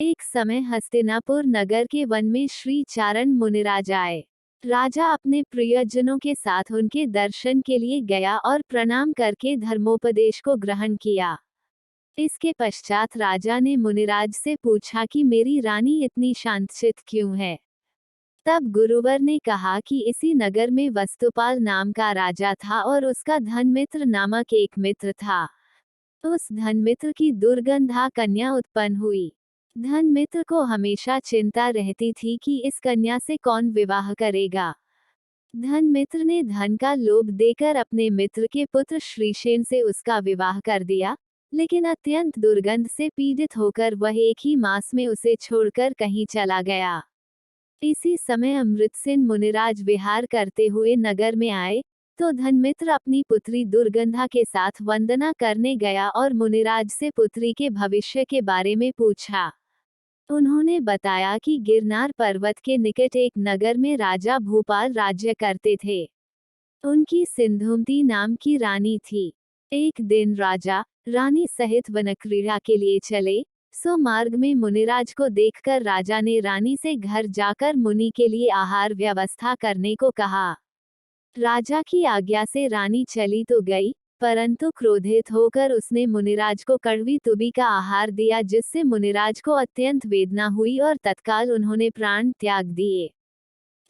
एक समय हस्तिनापुर नगर के वन में श्री चारण मुनिराज आए। राजा अपने प्रियजनों के साथ उनके दर्शन के लिए गया और प्रणाम करके धर्मोपदेश को ग्रहण किया। इसके पश्चात राजा ने मुनिराज से पूछा कि मेरी रानी इतनी शांतचित्त क्यों है। तब गुरुवर ने कहा कि इसी नगर में वस्तुपाल नाम का राजा था और उसका धनमित्र नामक एक मित्र था। उस धनमित्र की दुर्गंधा कन्या उत्पन्न हुई। धनमित्र को हमेशा चिंता रहती थी कि इस कन्या से कौन विवाह करेगा। धनमित्र ने धन का लोभ देकर अपने मित्र के पुत्र श्रीशेन से उसका विवाह कर दिया, लेकिन अत्यंत दुर्गंध से पीड़ित होकर वह एक ही मास में उसे छोड़कर कहीं चला गया। इसी समय अमृतसेन मुनिराज विहार करते हुए नगर में आए, तो धनमित्र अपनी पुत्री दुर्गंधा के साथ वंदना करने गया और मुनिराज से पुत्री के भविष्य के बारे में पूछा। उन्होंने बताया कि गिरनार पर्वत के निकट एक नगर में राजा भूपाल राज्य करते थे। उनकी सिंधुमती नाम की रानी थी। एक दिन राजा रानी सहित वनक्रीड़ा के लिए चले, सो मार्ग में मुनिराज को देखकर राजा ने रानी से घर जाकर मुनि के लिए आहार व्यवस्था करने को कहा। राजा की आज्ञा से रानी चली तो गई, परंतु क्रोधित होकर उसने मुनिराज को कड़वी तुबी का आहार दिया, जिससे मुनिराज को अत्यंत वेदना हुई और तत्काल उन्होंने प्राण त्याग दिए।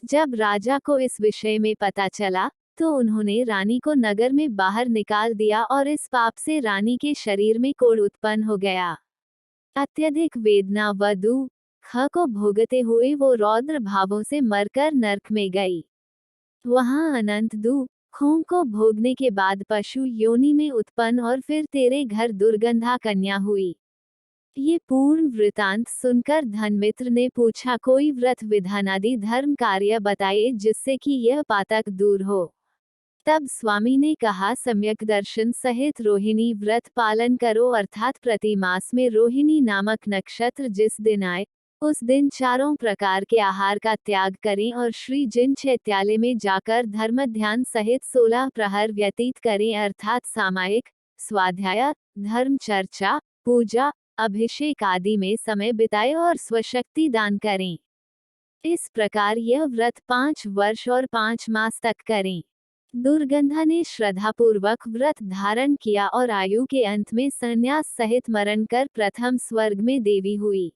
जब राजा को इस विषय में पता चला, तो उन्होंने रानी को नगर में बाहर निकाल दिया और इस पाप से रानी के शरीर में कोढ़ उत्पन्न हो गया। अत्यधिक वेदना व दुख को भोगते हुए वो रौद्र भावों से मरकर नरक में गई। वहां अनंत दुखों को भोगने के बाद पशु योनि में उत्पन्न और फिर तेरे घर दुर्गंधा कन्या हुई। ये पूर्ण वृतांत सुनकर धनमित्र ने पूछा, कोई व्रत विधानादि धर्म कार्य बताइए जिससे कि यह पातक दूर हो। तब स्वामी ने कहा, सम्यक दर्शन सहित रोहिणी व्रत पालन करो, अर्थात प्रति मास में रोहिणी नामक नक्षत्र जिस दिन आए उस दिन चारों प्रकार के आहार का त्याग करें और श्री जिन चैत्यालय में जाकर धर्म ध्यान सहित 16 प्रहर व्यतीत करें, अर्थात सामायिक स्वाध्याय, धर्म चर्चा, पूजा, अभिषेक आदि में समय बिताए और स्वशक्ति दान करें। इस प्रकार यह व्रत 5 वर्ष और 5 मास तक करें। दुर्गंधा ने श्रद्धापूर्वक व्रत धारण किया और आयु के अंत में संन्यास सहित मरण कर प्रथम स्वर्ग में देवी हुई।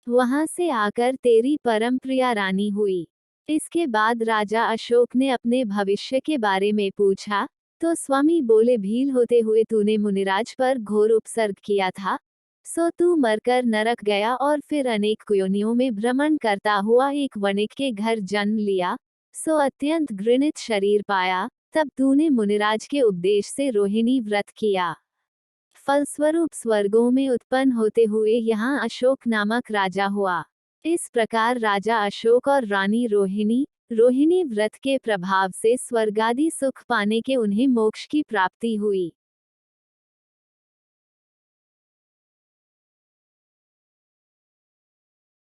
वहां से आकर तेरी परम प्रिया रानी हुई। इसके बाद राजा अशोक ने अपने भविष्य के बारे में पूछा, तो स्वामी बोले, भील होते हुए तूने मुनिराज पर घोर उपसर्ग किया था, सो तू मरकर नरक गया और फिर अनेक योनियों में भ्रमण करता हुआ एक वणिक के घर जन्म लिया, सो अत्यंत घृणित शरीर पाया। तब तूने मुनिराज के उपदेश से रोहिणी व्रत किया। फलस्वरूप स्वर्गों में उत्पन्न होते हुए यहाँ अशोक नामक राजा हुआ। इस प्रकार राजा अशोक और रानी रोहिणी व्रत के प्रभाव से स्वर्गादि सुख पाने के उन्हें मोक्ष की प्राप्ति हुई।